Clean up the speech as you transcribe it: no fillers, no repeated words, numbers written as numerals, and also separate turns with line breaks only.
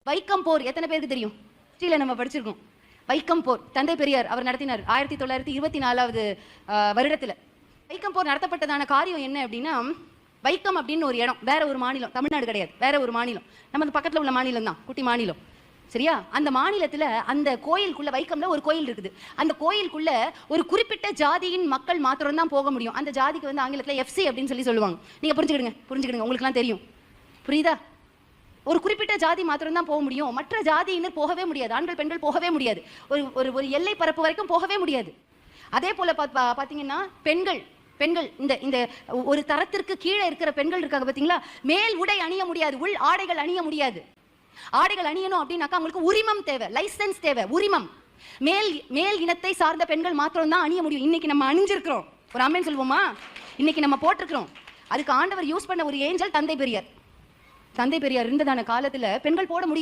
வைக்கம் போர் எத்தனை பேருக்கு தெரியும்? ஹிஸ்டரியில நம்ம படிச்சிருக்கோம். வைக்கம் போர் தந்தை பெரியார் அவர் நடத்தினார் 1924வது வருடத்துல. வைக்கம் போர் நடத்தப்பட்டதான காரியம் என்ன அப்படின்னா, வைக்கம் அப்படின்னு ஒரு இடம், வேற ஒரு மாநிலம், தமிழ்நாடு கிடையாது, வேற ஒரு மாநிலம், நம்ம பக்கத்துல உள்ள மாநிலம் தான், குட்டி மாநிலம், சரியா? அந்த மாநிலத்துல அந்த கோயிலுக்குள்ள, வைக்கம்ல ஒரு கோயில் இருக்குது, அந்த கோயிலுக்குள்ள ஒரு குறிப்பிட்ட ஜாதியின் மக்கள் மாத்திரம் தான் போக முடியும். அந்த ஜாதிக்கு வந்து ஆங்கிலத்துல எஃப்சி அப்படின்னு சொல்லுவாங்க. நீங்க புரிஞ்சுக்கிடுங்க, உங்களுக்குலாம் தெரியும், புரியுதா? ஒரு குறிப்பிட்ட ஜாதி மாத்திரம் தான் போக முடியும், மற்ற ஜாதியினர் போகவே முடியாது, ஆண்கள் பெண்கள் போகவே முடியாது, ஒரு எல்லை பரப்பு வரைக்கும் போகவே முடியாது. அதே போல பாத்தீங்கன்னா பெண்கள் இந்த இந்த ஒரு தரத்திற்கு கீழே இருக்கிற பெண்கள் இருக்காங்க பாத்தீங்களா, மேல் உடை அணிய முடியாது, உள் ஆடைகள் அணிய முடியாது. ஆடைகள் அணியணும் அப்படின்னாக்கா அவங்களுக்கு உரிமம் தேவை, லைசன்ஸ் தேவை, உரிமம். மேல் இனத்தை சார்ந்த பெண்கள் மாத்திரம் தான் அணிய முடியும். இன்னைக்கு நம்ம அணிஞ்சிருக்கிறோம், ஒரு அம்மன் சொல்லுவோமா, இன்னைக்கு நம்ம போட்டிருக்கிறோம். அதுக்கு ஆண்டவர் யூஸ் பண்ண ஒரு ஏஞ்சல் தந்தை பெரியார். தந்தை பெரியார் இருந்ததான காலத்துல பெண்கள் போட முடியும்.